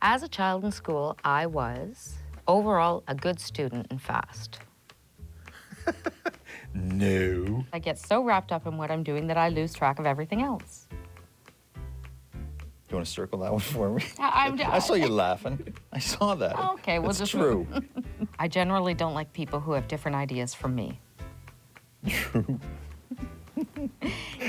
As a child in school, I was overall a good student and fast. No. I get so wrapped up in what I'm doing that I lose track of everything else. You want to circle that one for me? I I saw you laughing. I saw that. Okay, well, it's just true. I generally don't like people who have different ideas from me. True.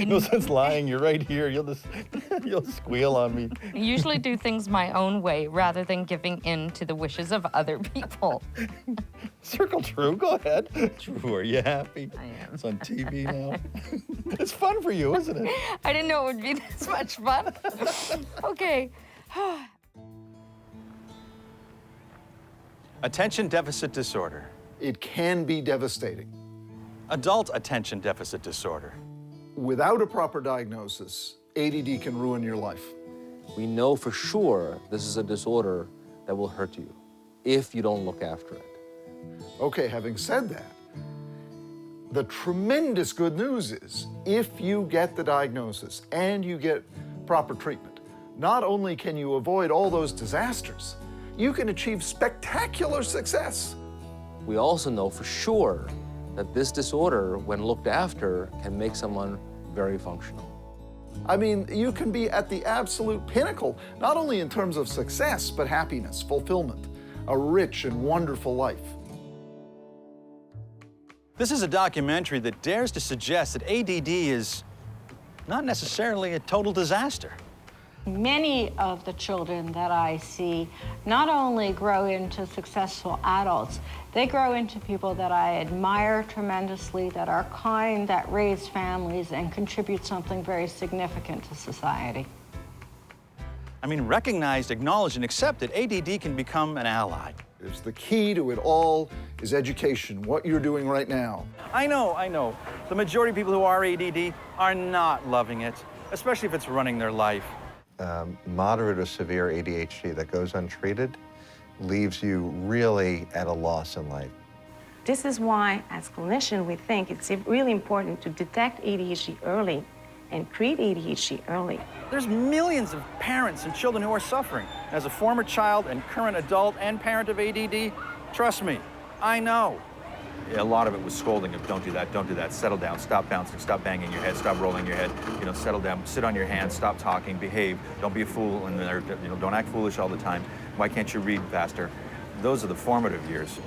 No sense lying. You're right here. You'll squeal on me. I usually do things my own way rather than giving in to the wishes of other people. Circle true. Go ahead. True. Are you happy? I am. It's on TV now. It's fun for you, isn't it? I didn't know it would be this much fun. Okay. Attention Deficit Disorder. It can be devastating. Adult Attention Deficit Disorder. Without a proper diagnosis, ADD can ruin your life. We know for sure this is a disorder that will hurt you if you don't look after it. Okay, having said that, the tremendous good news is if you get the diagnosis and you get proper treatment, not only can you avoid all those disasters, you can achieve spectacular success. We also know for sure that this disorder, when looked after, can make someone very functional. I mean, you can be at the absolute pinnacle, not only in terms of success, but happiness, fulfillment, a rich and wonderful life. This is a documentary that dares to suggest that ADD is not necessarily a total disaster. Many of the children that I see not only grow into successful adults, they grow into people that I admire tremendously, that are kind, that raise families, and contribute something very significant to society. I mean, recognized, acknowledged, and accepted, ADD can become an ally. It's the key to it all is education, what you're doing right now. I know. The majority of people who are ADD are not loving it, especially if it's running their life. Moderate or severe ADHD that goes untreated leaves you really at a loss in life. This is why, as clinicians, we think it's really important to detect ADHD early and treat ADHD early. There's millions of parents and children who are suffering. As a former child and current adult and parent of ADD, trust me, I know. A lot of it was scolding of don't do that, settle down, stop bouncing, stop banging your head, stop rolling your head, settle down, sit on your hands, stop talking, behave, don't be a fool, and don't act foolish all the time. Why can't you read faster? Those are the formative years.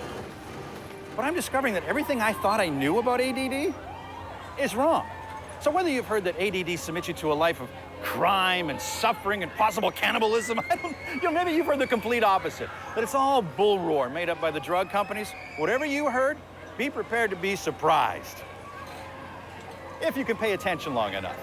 But I'm discovering that everything I thought I knew about ADD is wrong. So whether you've heard that ADD submits you to a life of crime and suffering and possible cannibalism, maybe you've heard the complete opposite, that it's all bull roar made up by the drug companies. Whatever you heard, be prepared to be surprised, if you can pay attention long enough.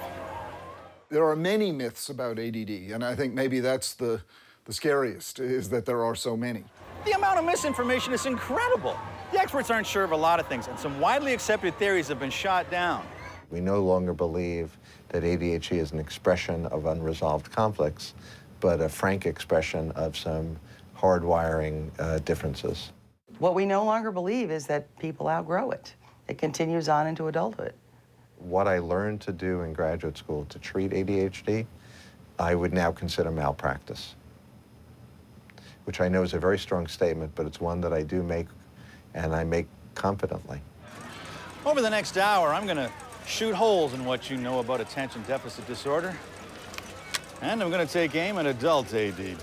There are many myths about ADD, and I think maybe that's the scariest, is that there are so many. The amount of misinformation is incredible. The experts aren't sure of a lot of things, and some widely accepted theories have been shot down. We no longer believe that ADHD is an expression of unresolved conflicts, but a frank expression of some hardwiring differences. What we no longer believe is that people outgrow it. It continues on into adulthood. What I learned to do in graduate school to treat ADHD, I would now consider malpractice, which I know is a very strong statement, but it's one that I do make, and I make confidently. Over the next hour, I'm going to shoot holes in what you know about attention deficit disorder, and I'm going to take aim at adult ADD.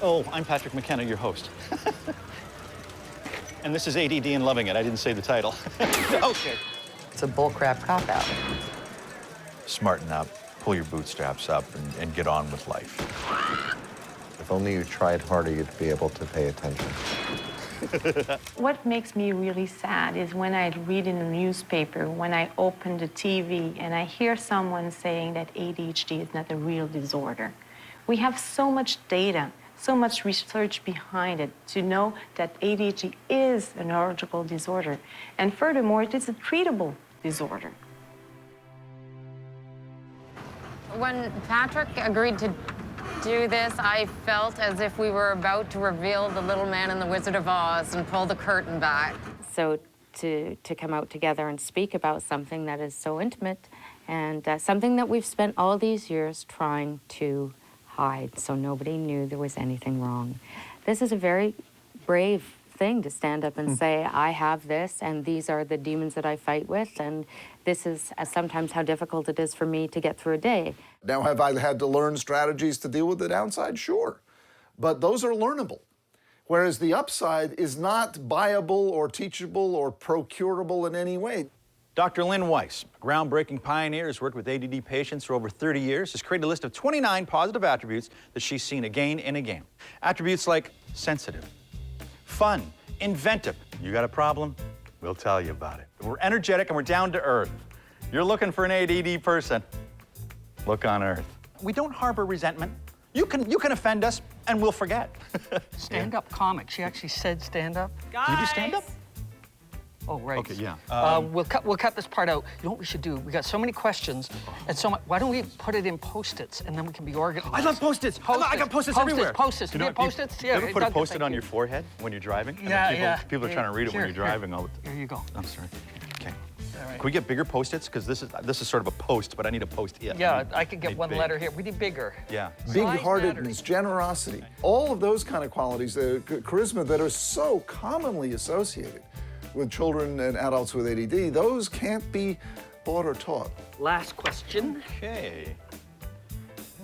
Oh, I'm Patrick McKenna, your host. And this is ADD and Loving It. I didn't say the title. Okay. It's a bullcrap cop-out. Smarten up, pull your bootstraps up, and get on with life. If only you tried harder, you'd be able to pay attention. What makes me really sad is when I read in the newspaper, when I open the TV, and I hear someone saying that ADHD is not a real disorder. We have so much data, so much research behind it to know that ADHD is a neurological disorder. And furthermore, it is a treatable disorder. When Patrick agreed to do this, I felt as if we were about to reveal the Little Man and the Wizard of Oz and pull the curtain back. So to come out together and speak about something that is so intimate And something that we've spent all these years trying to hide, so nobody knew there was anything wrong. This is a very brave thing to stand up and say, I have this, and these are the demons that I fight with, and this is sometimes how difficult it is for me to get through a day. Now, have I had to learn strategies to deal with the downside? Sure. But those are learnable. Whereas the upside is not buyable or teachable or procurable in any way. Dr. Lynn Weiss, a groundbreaking pioneer, has worked with ADD patients for over 30 years, has created a list of 29 positive attributes that she's seen again and again. Attributes like sensitive, fun, inventive. You got a problem? We'll tell you about it. We're energetic and we're down to earth. You're looking for an ADD person. Look on earth. We don't harbor resentment. You can offend us and we'll forget. Stand-up comic. She actually said stand-up. Do you do stand-up? Oh, right. Okay, yeah. We'll cut this part out. You know what we should do? We got so many questions, and so much. Why don't we put it in Post-its, and then we can be organized? I love Post-its. I got Post-its everywhere. Post-its. You know, Post-its. You ever put a Post-it on your forehead when you're driving? Yeah, People are trying to read it when you're driving all the time. Here you go. I'm sorry. Okay. All right. Can we get bigger Post-its? Because this is sort of a post, but I need a Post-it. Yeah, I could get one letter here. We need bigger. Yeah. Big-heartedness, generosity, all of those kind of qualities, charisma that are so commonly associated with children and adults with ADD, those can't be bought or taught. Last question. Okay.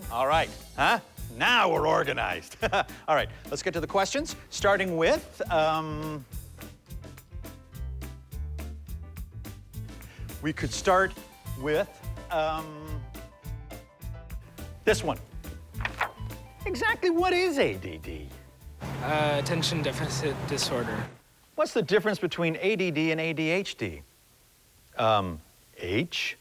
All right. Huh? Now we're organized. All right, let's get to the questions, starting with, we could start with this one. Exactly what is ADD? Attention Deficit Disorder. What's the difference between ADD and ADHD? H?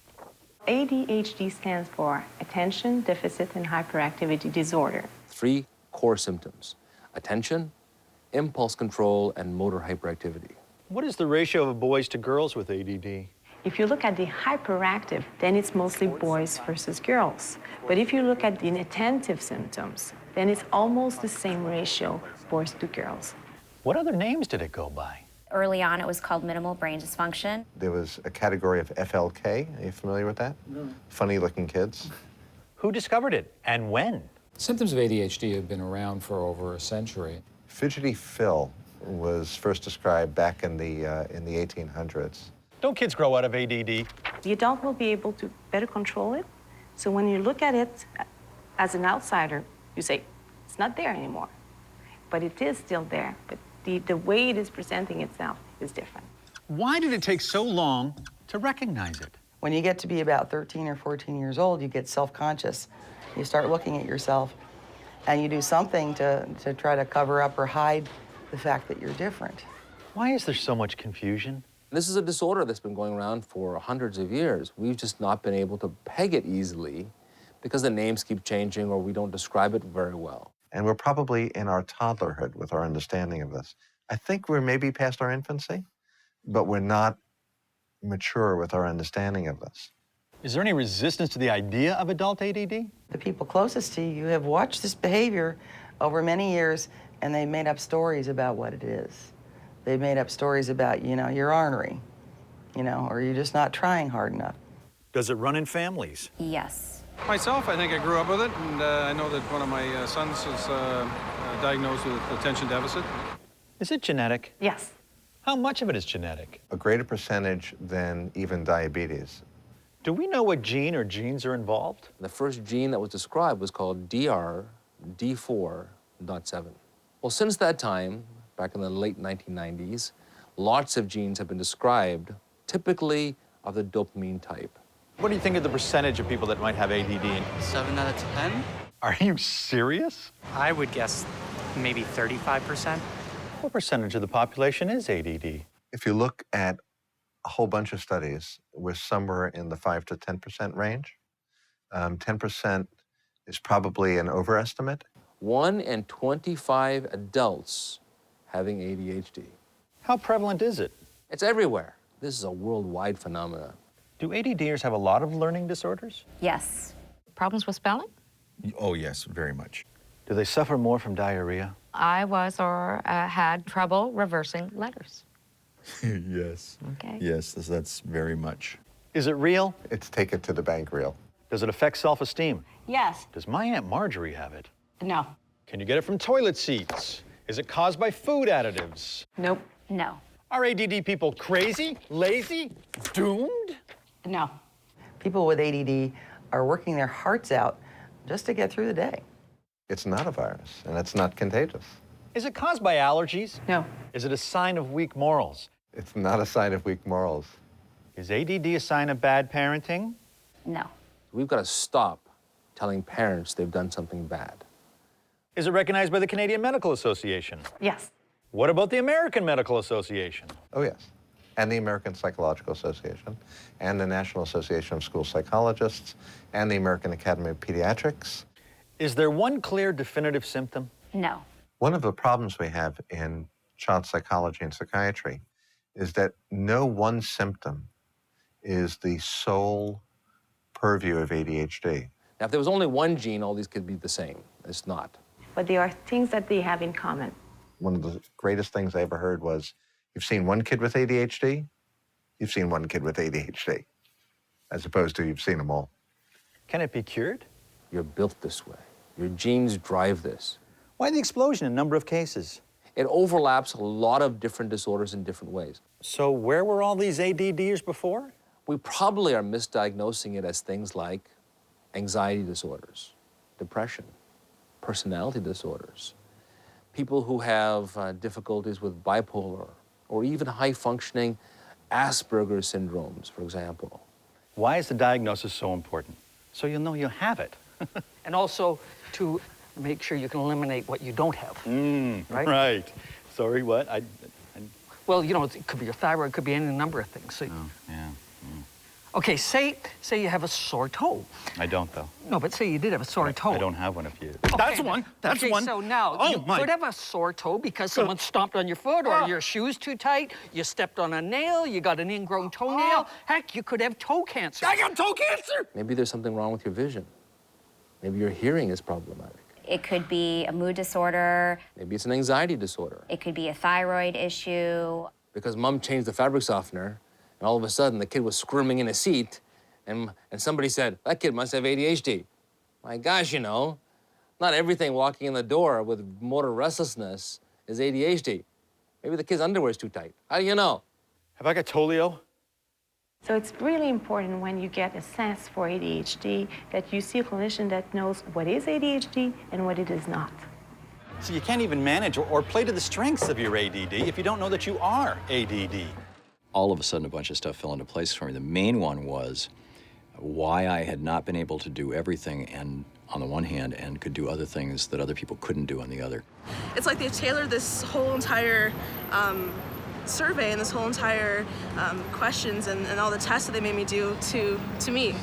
ADHD stands for Attention Deficit and Hyperactivity Disorder. 3 core symptoms: attention, impulse control, and motor hyperactivity. What is the ratio of boys to girls with ADD? If you look at the hyperactive, then it's mostly boys versus girls. But if you look at the inattentive symptoms, then it's almost the same ratio, boys to girls. What other names did it go by? Early on, it was called minimal brain dysfunction. There was a category of FLK. Are you familiar with that? No. Funny-looking kids. Who discovered it and when? Symptoms of ADHD have been around for over a century. Fidgety Phil was first described back in the 1800s. Don't kids grow out of ADD? The adult will be able to better control it. So when you look at it as an outsider, you say, it's not there anymore. But it is still there. But the way it is presenting itself is different. Why did it take so long to recognize it? When you get to be about 13 or 14 years old, you get self-conscious. You start looking at yourself, and you do something to try to cover up or hide the fact that you're different. Why is there so much confusion? This is a disorder that's been going around for hundreds of years. We've just not been able to peg it easily because the names keep changing or we don't describe it very well. And we're probably in our toddlerhood with our understanding of this. I think we're maybe past our infancy, but we're not mature with our understanding of this. Is there any resistance to the idea of adult ADD? The people closest to you have watched this behavior over many years, and they made up stories about what it is. They made up stories about, you're ornery, or you're just not trying hard enough. Does it run in families? Yes. Myself, I think I grew up with it, and I know that one of my sons is diagnosed with attention deficit. Is it genetic? Yes. How much of it is genetic? A greater percentage than even diabetes. Do we know what gene or genes are involved? The first gene that was described was called DR-D4.7. Well, since that time, back in the late 1990s, lots of genes have been described, typically of the dopamine type. What do you think of the percentage of people that might have ADD? 7 out of 10. Are you serious? I would guess maybe 35%. What percentage of the population is ADD? If you look at a whole bunch of studies, we're somewhere in the 5 to 10% range. 10% is probably an overestimate. 1 in 25 adults having ADHD. How prevalent is it? It's everywhere. This is a worldwide phenomenon. Do ADDers have a lot of learning disorders? Yes. Problems with spelling? Oh, yes, very much. Do they suffer more from diarrhea? I was or had trouble reversing letters. Yes. Okay. Yes, that's very much. Is it real? It's take it to the bank real. Does it affect self-esteem? Yes. Does my Aunt Marjorie have it? No. Can you get it from toilet seats? Is it caused by food additives? Nope. No. Are ADD people crazy, lazy, doomed? No. People with ADD are working their hearts out just to get through the day. It's not a virus, and it's not contagious. Is it caused by allergies? No. Is it a sign of weak morals? It's not a sign of weak morals. Is ADD a sign of bad parenting? No. We've got to stop telling parents they've done something bad. Is it recognized by the Canadian Medical Association? Yes. What about the American Medical Association? Oh, yes. And the American Psychological Association, and the National Association of School Psychologists, and the American Academy of Pediatrics. Is there one clear, definitive symptom? No. One of the problems we have in child psychology and psychiatry is that no one symptom is the sole purview of ADHD. Now, if there was only one gene, all these could be the same. It's not. But there are things that they have in common. One of the greatest things I ever heard was, you've seen one kid with ADHD, you've seen one kid with ADHD, as opposed to you've seen them all. Can it be cured? You're built this way. Your genes drive this. Why the explosion in number of cases? It overlaps a lot of different disorders in different ways. So where were all these ADDers before? We probably are misdiagnosing it as things like anxiety disorders, depression, personality disorders, people who have difficulties with bipolar, or even high-functioning Asperger's syndromes, for example. Why is the diagnosis so important? So you'll know you have it. And also to make sure you can eliminate what you don't have. Right? Right. Sorry, what? Well, you know, it could be your thyroid, it could be any number of things. So, Yeah. okay, say you have a sore toe. I don't, though. No, but say you did have a sore toe. I don't have one if you... Okay, That's one. That's okay, one. so now Oh, you my... could have a sore toe because someone stomped on your foot, or your shoe's too tight, you stepped on a nail, you got an ingrown toenail. Heck, you could have toe cancer. I got toe cancer! Maybe there's something wrong with your vision. Maybe your hearing is problematic. It could be a mood disorder. Maybe it's an anxiety disorder. It could be a thyroid issue. Because mom changed the fabric softener, and all of a sudden the kid was squirming in a seat, and somebody said, that kid must have ADHD. My gosh, you know, not everything walking in the door with motor restlessness is ADHD. Maybe the kid's underwear's too tight. How do you know? Have I got polio? So it's really important when you get assessed for ADHD that you see a clinician that knows what is ADHD and what it is not. So you can't even manage or play to the strengths of your ADD if you don't know that you are ADD. All of a sudden, a bunch of stuff fell into place for me. The main one was why I had not been able to do everything and on the one hand and could do other things that other people couldn't do on the other. It's like they've tailored this whole entire survey and this whole entire questions and all the tests that they made me do to me.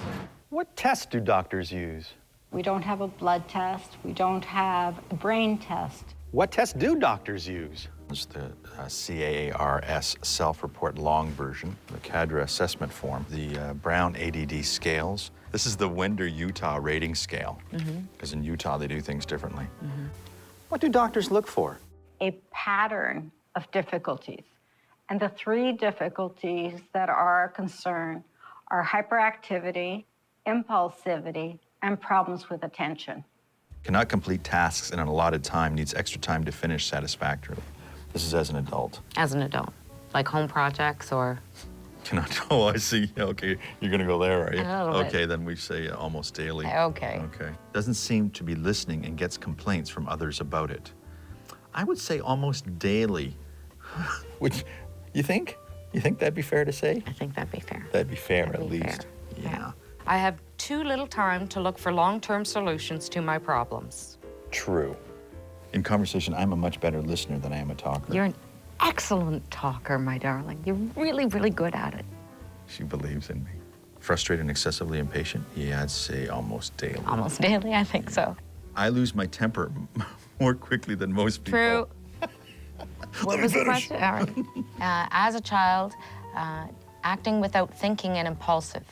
What tests do doctors use? We don't have a blood test. We don't have a brain test. What tests do doctors use? It's the CAARS self-report long version, the CADRA assessment form, the Brown ADD scales. This is the Winder, Utah rating scale, because in Utah they do things differently. What do doctors look for? A pattern of difficulties. And the three difficulties that are a concern are hyperactivity, impulsivity, and problems with attention. Cannot complete tasks in an allotted time, needs extra time to finish satisfactorily. This is as an adult. As an adult, like home projects or... Cannot, oh, I see. Okay, you're gonna go there, are you? A little bit. Okay, then we say almost daily. Okay. Okay. Doesn't seem to be listening and gets complaints from others about it. I would say almost daily. Which, you think? You think that'd be fair to say? I think that'd be fair. That'd be fair, That'd at be least. fair. Yeah. I have too little time to look for long-term solutions to my problems. True. In conversation, I'm a much better listener than I am a talker. You're an excellent talker, my darling. You're really, really good at it. She believes in me. Frustrated and excessively impatient? Yeah, I'd say almost daily. Almost daily, I think so. I lose my temper more quickly than most people. True. What was the question? All right. As a child, acting without thinking and impulsive.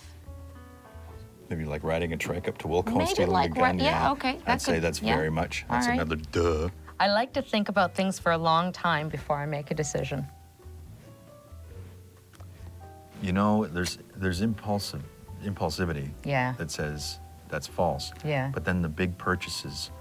Maybe like riding a trike up to Wilco, Maybe stealing like a gun. yeah, okay. I'd say that's very much. That's All right. another duh. I like to think about things for a long time before I make a decision. You know, there's impulsivity Yeah. that says that's false. Yeah. But then the big purchases,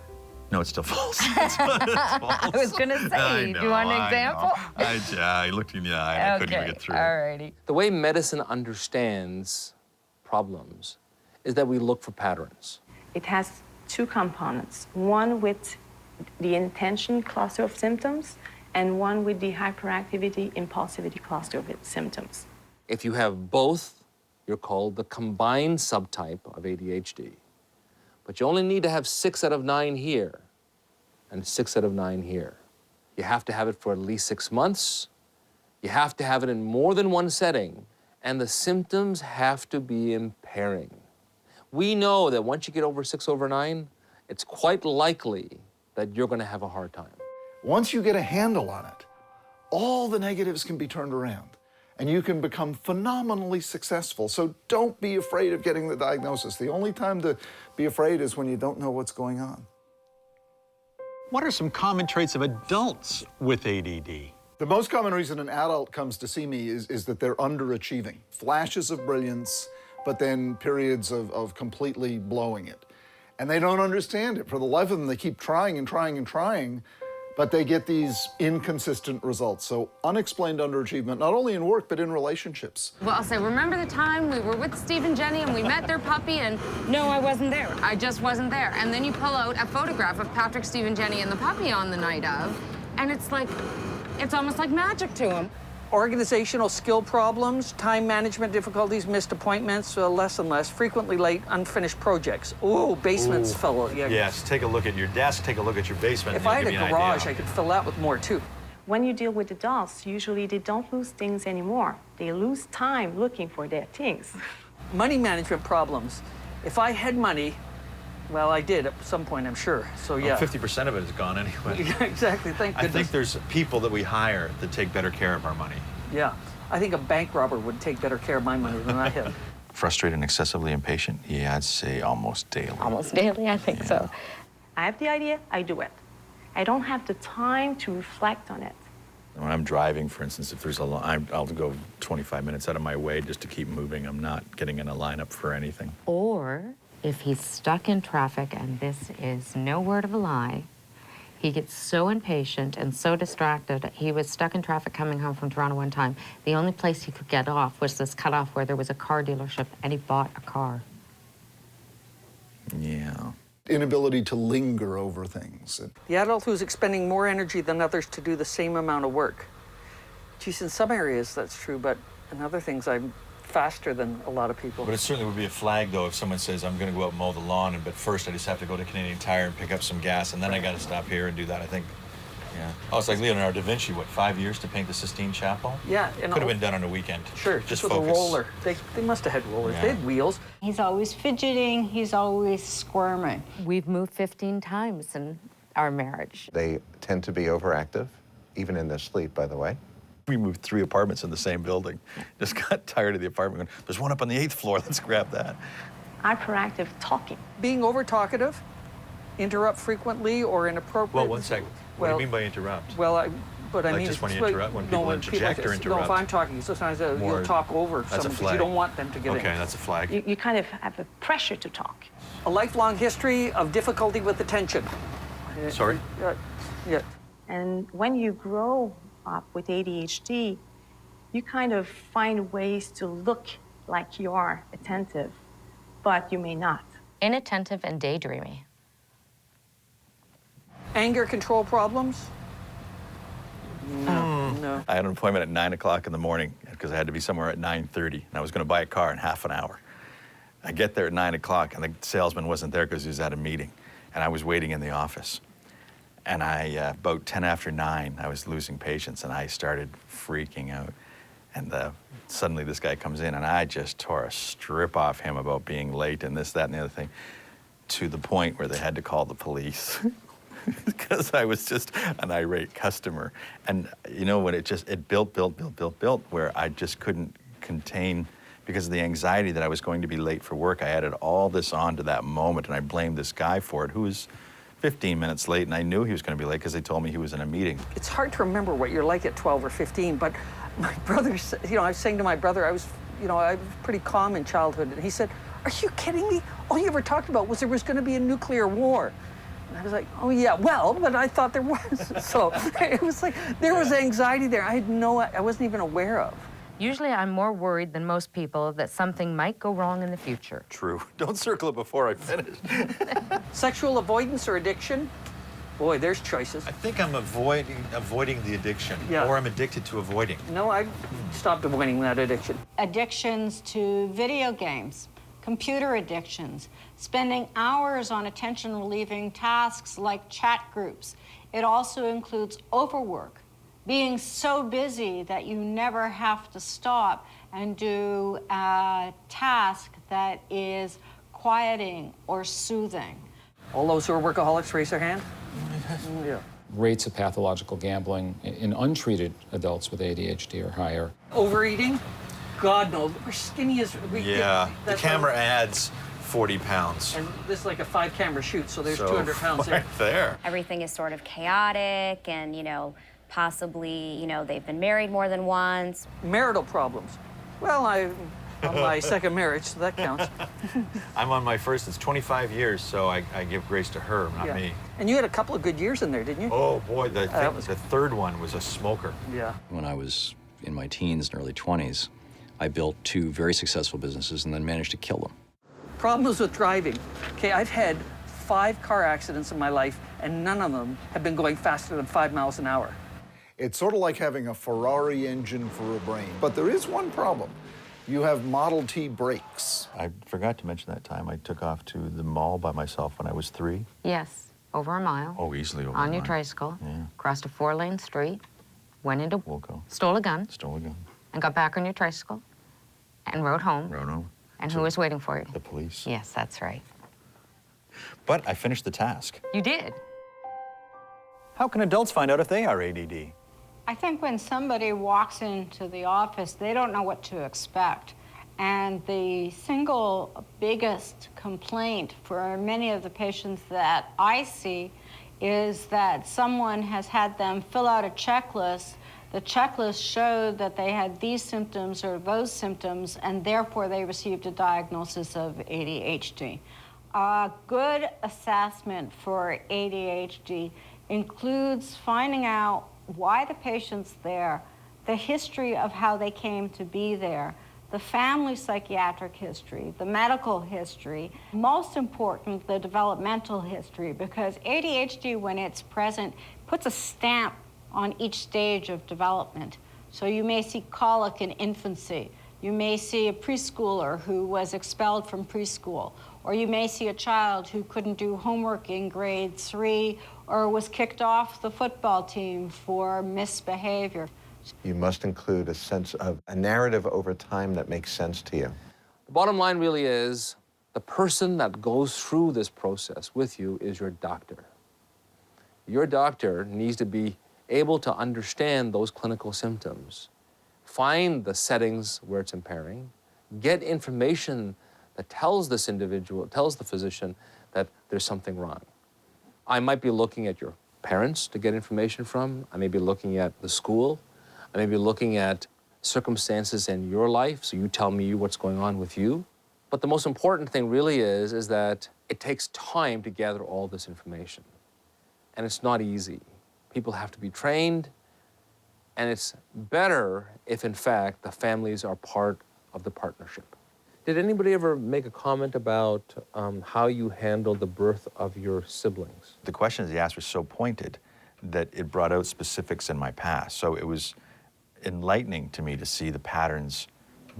no, it's still false. It's I was gonna say, do you want an example? I looked in the eye and I couldn't even get through. All righty. The way medicine understands problems is that we look for patterns. It has two components, one with the intention cluster of symptoms and one with the hyperactivity, impulsivity cluster of its symptoms. If you have both, you're called the combined subtype of ADHD. But you only need to have 6 out of 9 here and 6 out of 9 here. You have to have it for at least 6 months. You have to have it in more than one setting, and the symptoms have to be impairing. We know that once you get over 6 over 9, it's quite likely that you're going to have a hard time. Once you get a handle on it, all the negatives can be turned around and you can become phenomenally successful. So don't be afraid of getting the diagnosis. The only time to be afraid is when you don't know what's going on. What are some common traits of adults with ADD? The most common reason an adult comes to see me is that they're underachieving. Flashes of brilliance, but then periods of completely blowing it. And they don't understand it. For the life of them, they keep trying and trying and trying, but they get these inconsistent results. So unexplained underachievement, not only in work, but in relationships. Well, I'll say, remember the time we were with Steve and Jenny and we met their puppy and no, I wasn't there. I just wasn't there. And then you pull out a photograph of Patrick, Steve, and Jenny and the puppy on the night of, and it's like, it's almost like magic to them. Organizational skill problems, time management difficulties, missed appointments, less and less, frequently late, unfinished projects. Ooh, basements full. Yeah. Yes, take a look at your desk, take a look at your basement. If I had a garage, I could fill that with more too. When you deal with adults, usually they don't lose things anymore. They lose time looking for their things. Money management problems. If I had money, well, I did at some point, I'm sure. So yeah. 50% of it is gone anyway. Yeah, exactly. Thank goodness. I think there's people that we hire that take better care of our money. Yeah. I think a bank robber would take better care of my money than I have. Frustrated and excessively impatient? Yeah, I'd say almost daily. Almost daily, I think so. I have the idea, I do it. I don't have the time to reflect on it. When I'm driving, for instance, if there's a line, I'll go 25 minutes out of my way just to keep moving. I'm not getting in a lineup for anything. Or if he's stuck in traffic, and this is no word of a lie, he gets so impatient and so distracted. He was stuck in traffic coming home from Toronto one time. The only place he could get off was this cutoff where there was a car dealership, and he bought a car. Yeah. Inability to linger over things. The adult who's expending more energy than others to do the same amount of work. Geez, in some areas that's true, but in other things I'm faster than a lot of people. But it certainly would be a flag, though, if someone says, I'm going to go out and mow the lawn, but first I just have to go to Canadian Tire and pick up some gas, and then I got to stop here and do that, I think. Yeah. Oh, it's like Leonardo da Vinci, what, 5 years to paint the Sistine Chapel? Yeah. Could have been done on a weekend. Sure, just with a roller. They must have had rollers. Yeah. They had wheels. He's always fidgeting, he's always squirming. We've moved 15 times in our marriage. They tend to be overactive, even in their sleep, by the way. We moved 3 apartments in the same building. Just got tired of the apartment. There's one up on the 8th floor, let's grab that. Hyperactive talking. Being over-talkative, interrupt frequently or inappropriate. Well, one second. What do you mean by interrupt? Well, I Like mean, just when you it's interrupt, when people interject or interrupt? No, if I'm talking, sometimes you'll talk over That's a someone because flag. you don't want them to get in. Okay, that's a flag. You kind of have a pressure to talk. A lifelong history of difficulty with attention. Sorry? Yeah. And when you grow up with ADHD, you kind of find ways to look like you are attentive, but you may not. Inattentive and daydreamy. Anger control problems? No. I had an appointment at 9 o'clock in the morning because I had to be somewhere at 9:30, and I was going to buy a car in half an hour. I get there at 9 o'clock, and the salesman wasn't there because he was at a meeting, and I was waiting in the office. And about 10 after 9, I was losing patience, and I started freaking out. And suddenly this guy comes in, and I just tore a strip off him about being late and this, that, and the other thing, to the point where they had to call the police because I was just an irate customer. And you know, when it built, where I just couldn't contain, because of the anxiety that I was going to be late for work. I added all this on to that moment, and I blamed this guy for it, who was 15 minutes late, and I knew he was going to be late because they told me he was in a meeting. It's hard to remember what you're like at 12 or 15, but my brother, you know, I was saying to my brother, I was you know, I was pretty calm in childhood. And he said, are you kidding me? All you ever talked about was there was going to be a nuclear war. And I was like, oh yeah, well, but I thought there was. So it was like, there was anxiety there I wasn't even aware of. Usually I'm more worried than most people that something might go wrong in the future. True. Don't circle it before I finish. Sexual avoidance or addiction? Boy, there's choices. I think I'm avoiding the addiction, or I'm addicted to avoiding. No, I stopped avoiding that addiction. Addictions to video games, computer addictions, spending hours on attention-relieving tasks like chat groups. It also includes overwork, being so busy that you never have to stop and do a task that is quieting or soothing. All those who are workaholics, raise their hand. Yeah. Rates of pathological gambling in untreated adults with ADHD are higher. Overeating? God, no. We're skinny as... Yeah, the camera adds 40 pounds. And this is like a 5-camera shoot, so there's 200 pounds there. Right there. Everything is sort of chaotic and, you know, possibly, you know, they've been married more than once. Marital problems. Well, I'm on my second marriage, so that counts. I'm on my first. It's 25 years, so I give grace to her, not me. And you had a couple of good years in there, didn't you? Oh, boy, the third one was a smoker. Yeah. When I was in my teens and early 20s, I built 2 very successful businesses and then managed to kill them. Problems with driving. Okay, I've had 5 car accidents in my life, and none of them have been going faster than 5 miles an hour. It's sort of like having a Ferrari engine for a brain. But there is one problem. You have Model T brakes. I forgot to mention that time I took off to the mall by myself when I was 3. Yes, over a mile. Oh, easily over on a your mile. tricycle, Yeah. crossed a 4-lane street, went into, Woolco. stole a gun, Stole a gun. and got back on your tricycle, and rode home. Rode home. And who was waiting for you? The police. Yes, that's right. But I finished the task. You did. How can adults find out if they are ADD? I think when somebody walks into the office, they don't know what to expect. And the single biggest complaint for many of the patients that I see is that someone has had them fill out a checklist. The checklist showed that they had these symptoms or those symptoms, and therefore they received a diagnosis of ADHD. A good assessment for ADHD includes finding out why the patient's there, the history of how they came to be there, the family psychiatric history, the medical history, most important, the developmental history, because ADHD, when it's present, puts a stamp on each stage of development. So you may see colic in infancy. You may see a preschooler who was expelled from preschool, or you may see a child who couldn't do homework in grade 3 or was kicked off the football team for misbehavior. You must include a sense of a narrative over time that makes sense to you. The bottom line really is the person that goes through this process with you is your doctor. Your doctor needs to be able to understand those clinical symptoms, find the settings where it's impairing, get information that tells this individual, tells the physician that there's something wrong. I might be looking at your parents to get information from. I may be looking at the school. I may be looking at circumstances in your life, so you tell me what's going on with you. But the most important thing really is that it takes time to gather all this information. And it's not easy. People have to be trained, and it's better if, in fact, the families are part of the partnership. Did anybody ever make a comment about how you handled the birth of your siblings? The questions he asked were so pointed that it brought out specifics in my past. So it was enlightening to me to see the patterns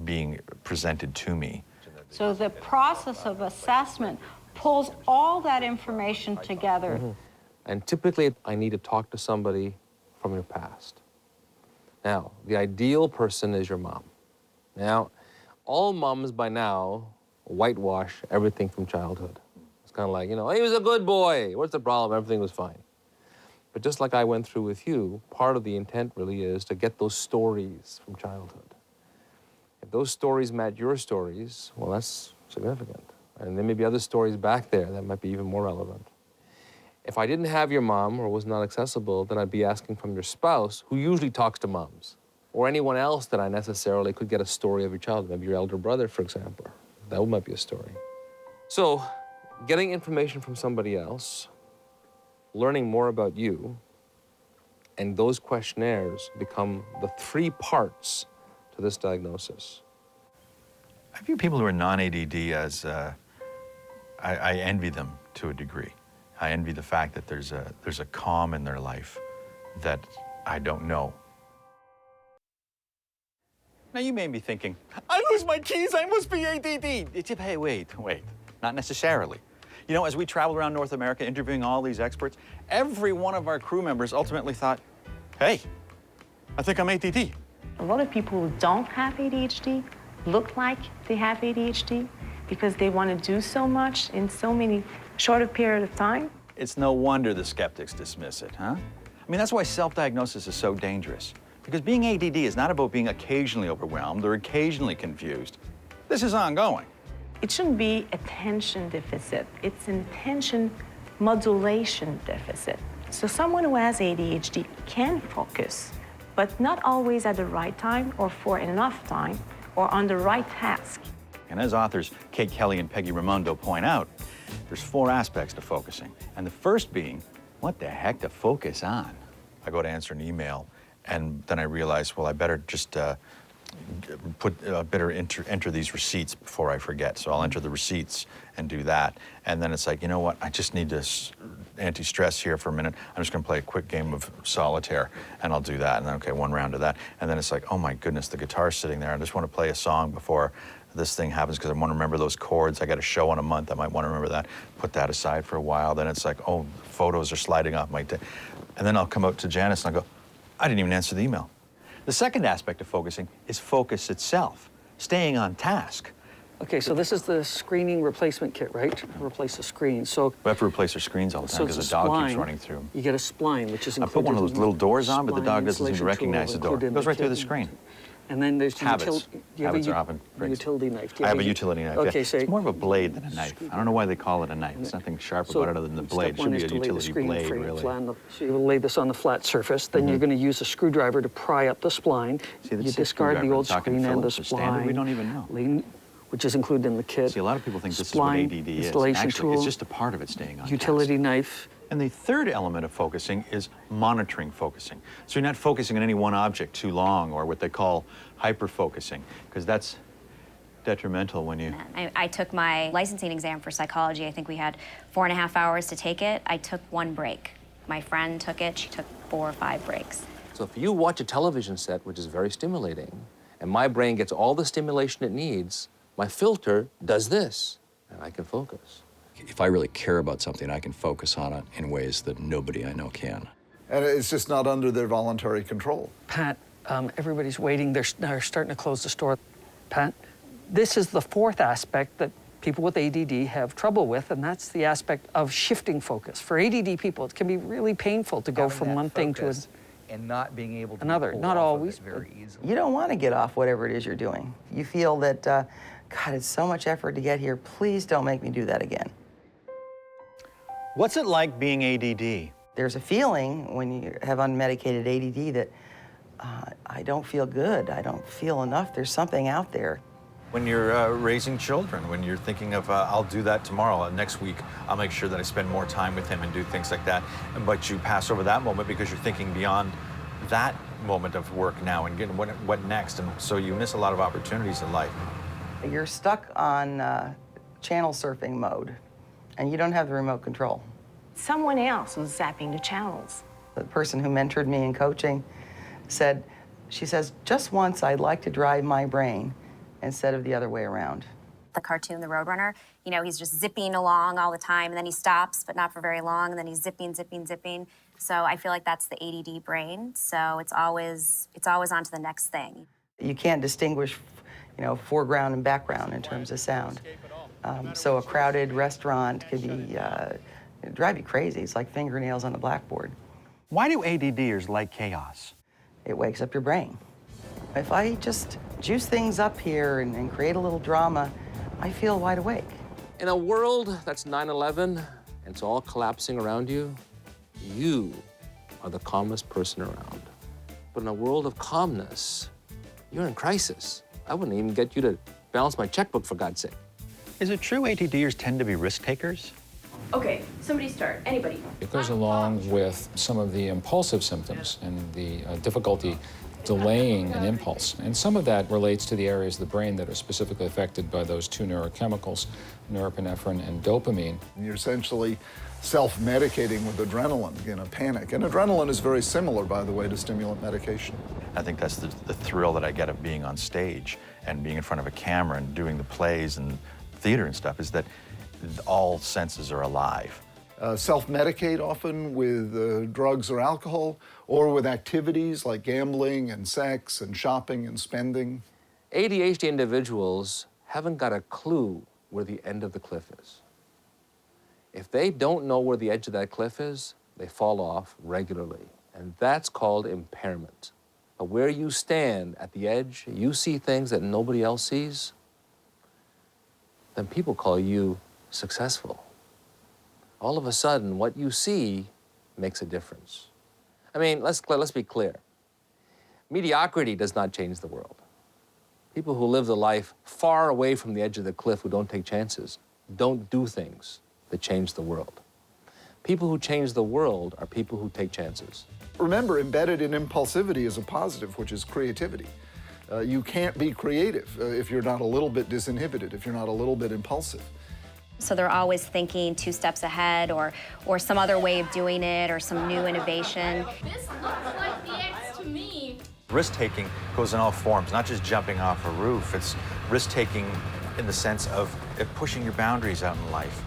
being presented to me. So the process of assessment pulls all that information together. Mm-hmm. And typically, I need to talk to somebody from your past. Now, the ideal person is your mom. Now, all moms by now whitewash everything from childhood. It's kind of like, you know, he was a good boy. What's the problem? Everything was fine. But just like I went through with you, part of the intent really is to get those stories from childhood. If those stories match your stories, well, that's significant. And there may be other stories back there that might be even more relevant. If I didn't have your mom or was not accessible, then I'd be asking from your spouse, who usually talks to moms. or anyone else that I necessarily could get a story of your child, maybe your elder brother, for example. That might be a story. So, getting information from somebody else, learning more about you, and those questionnaires become the 3 parts to this diagnosis. I view people who are non-ADD as, I envy them to a degree. I envy the fact that there's a calm in their life that I don't know. Now you may be thinking, I lose my keys, I must be ADD. Hey, wait, not necessarily. You know, as we traveled around North America interviewing all these experts, every one of our crew members ultimately thought, hey, I think I'm ADD. A lot of people who don't have ADHD look like they have ADHD because they want to do so much in so many shorter period of time. It's no wonder the skeptics dismiss it, huh? I mean, that's why self-diagnosis is so dangerous. Because being ADD is not about being occasionally overwhelmed or occasionally confused. This is ongoing. It shouldn't be attention deficit. It's an attention modulation deficit. So someone who has ADHD can focus, but not always at the right time or for enough time or on the right task. And as authors Kate Kelly and Peggy Raimondo point out, there's 4 aspects to focusing. And the first being, what the heck to focus on? I go to answer an email, and then I realize, well, I better just enter these receipts before I forget. So I'll enter the receipts and do that. And then it's like, you know what? I just need this anti-stress here for a minute. I'm just gonna play a quick game of solitaire, and I'll do that. And then, okay, 1 round of that. And then it's like, oh my goodness, the guitar's sitting there. I just wanna play a song before this thing happens because I wanna remember those chords. I got a show in a month. I might wanna remember that. Put that aside for a while. Then it's like, oh, photos are sliding off my day. And then I'll come out to Janice and I'll go, I didn't even answer the email. The second aspect of focusing is focus itself, staying on task. Okay, so this is the screening replacement kit, right? Replace the screen. So we have to replace our screens all the time because the dog keeps running through them. You get a spline, which is I included. put one of those little doors on, but the dog doesn't seem to Spline recognize the door. insulation It goes right tool through the screen. And then there's the Habits. Habits are often utility knife. I have a utility knife. Okay, yeah. so it's more of a blade than a knife. I don't know why they call it a knife. There's nothing sharp about it other than the blade. It should be a utility blade, really. So you lay this on the flat surface. Then you're going to use a screwdriver to pry up the spline. See, you discard the old screen and the spline. We don't even know. Which is included in the kit. See, a lot of people think this is what ADD is. Actually, it's just a part of it staying on utility task. Knife. And the third element of focusing is monitoring focusing. So you're not focusing on any one object too long, or what they call hyper-focusing, because that's detrimental when you... I took my licensing exam for psychology. I think we had 4.5 hours to take it. I took 1 break. My friend took it. She took 4 or 5 breaks. So if you watch a television set, which is very stimulating, and my brain gets all the stimulation it needs, my filter does this, and I can focus. If I really care about something, I can focus on it in ways that nobody I know can. And it's just not under their voluntary control. Pat, everybody's waiting. They're starting to close the store. Pat, this is the 4th aspect that people with ADD have trouble with, and that's the aspect of shifting focus. For ADD people, it can be really painful to go from one thing to and not being able to another. Not always, very easily. You don't want to get off whatever it is you're doing. You feel that, God, it's so much effort to get here. Please don't make me do that again. What's it like being ADD? There's a feeling when you have unmedicated ADD that I don't feel good. I don't feel enough. There's something out there. When you're raising children, when you're thinking of, I'll do that tomorrow, next week, I'll make sure that I spend more time with him and do things like that. But you pass over that moment because you're thinking beyond that moment of work now and getting what next. And so you miss a lot of opportunities in life. You're stuck on channel surfing mode, and you don't have the remote control. Someone else was zapping the channels. The person who mentored me in coaching said, she says, just once I'd like to drive my brain instead of the other way around. The cartoon, the Roadrunner, you know, he's just zipping along all the time, and then he stops, but not for very long, and then he's zipping, zipping, zipping. So I feel like that's the ADD brain. So it's always on to the next thing. You can't distinguish, you know, foreground and background in terms of sound. So a crowded restaurant could be, it'd drive you crazy. It's like fingernails on a blackboard. Why do ADDers like chaos? It wakes up your brain. If I just juice things up here and create a little drama, I feel wide awake. In a world that's 9/11, and it's all collapsing around you, you are the calmest person around. But in a world of calmness, you're in crisis. I wouldn't even get you to balance my checkbook, for God's sake. Is it true ADDers tend to be risk takers? Okay, somebody start. Anybody. It goes along with some of the impulsive symptoms and the difficulty delaying an impulse. And some of that relates to the areas of the brain that are specifically affected by those two neurochemicals, norepinephrine and dopamine. You're essentially self-medicating with adrenaline in a panic. And adrenaline is very similar, by the way, to stimulant medication. I think that's the thrill that I get of being on stage and being in front of a camera and doing the plays and theater and stuff, is that all senses are alive. Self-medicate often with drugs or alcohol, or with activities like gambling and sex and shopping and spending. ADHD individuals haven't got a clue where the end of the cliff is. If they don't know where the edge of that cliff is, they fall off regularly, and that's called impairment. But where you stand at the edge, you see things that nobody else sees, then people call you successful. All of a sudden, what you see makes a difference. I mean, let's be clear. Mediocrity does not change the world. People who live the life far away from the edge of the cliff, who don't take chances, don't do things that change the world. People who change the world are people who take chances. Remember, embedded in impulsivity is a positive, which is creativity. You can't be creative if you're not a little bit disinhibited, if you're not a little bit impulsive. So they're always thinking 2 steps ahead, or some other way of doing it, or some new innovation. This looks like the X to me. Risk-taking goes in all forms, not just jumping off a roof. It's risk-taking in the sense of pushing your boundaries out in life.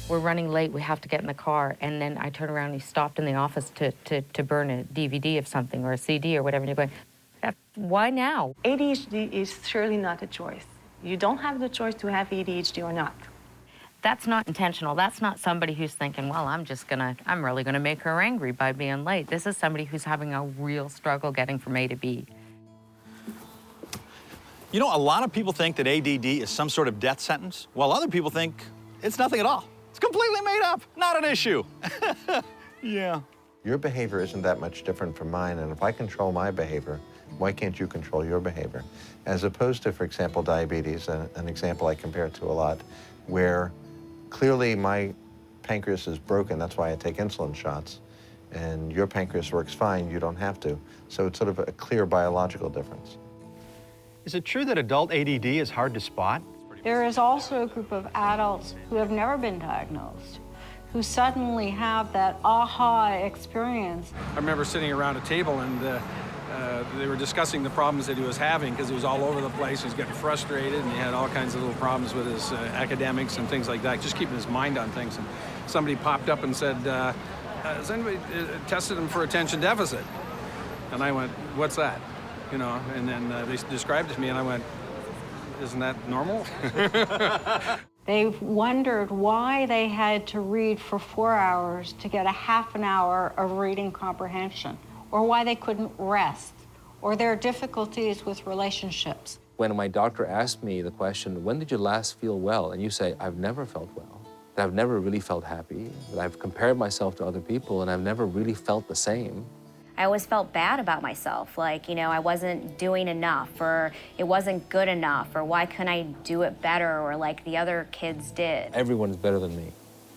We're running late, we have to get in the car, and then I turn around and he stopped in the office to burn a DVD of something or a CD or whatever, and you're going, why now? ADHD is surely not a choice. You don't have the choice to have ADHD or not. That's not intentional. That's not somebody who's thinking, well, I'm really gonna make her angry by being late. This is somebody who's having a real struggle getting from A to B. You know, a lot of people think that ADD is some sort of death sentence, while other people think it's nothing at all. It's completely made up, not an issue. Yeah. Your behavior isn't that much different from mine, and if I control my behavior, why can't you control your behavior? As opposed to, for example, diabetes, an example I compare to a lot, where clearly my pancreas is broken, that's why I take insulin shots, and your pancreas works fine, you don't have to. So it's sort of a clear biological difference. Is it true that adult ADD is hard to spot? There is also a group of adults who have never been diagnosed, who suddenly have that aha experience. I remember sitting around a table and they were discussing the problems that he was having because he was all over the place. He was getting frustrated and he had all kinds of little problems with his academics and things like that, just keeping his mind on things. And somebody popped up and said, has anybody tested him for attention deficit? And I went, what's that? You know, and then they described it to me and I went, isn't that normal? They wondered why they had to read for 4 hours to get a half an hour of reading comprehension, or why they couldn't rest, or their difficulties with relationships. When my doctor asked me the question, when did you last feel well? And you say, I've never felt well, that I've never really felt happy, that I've compared myself to other people and I've never really felt the same. I always felt bad about myself, like, you know, I wasn't doing enough, or it wasn't good enough, or why couldn't I do it better, or like the other kids did. Everyone's better than me.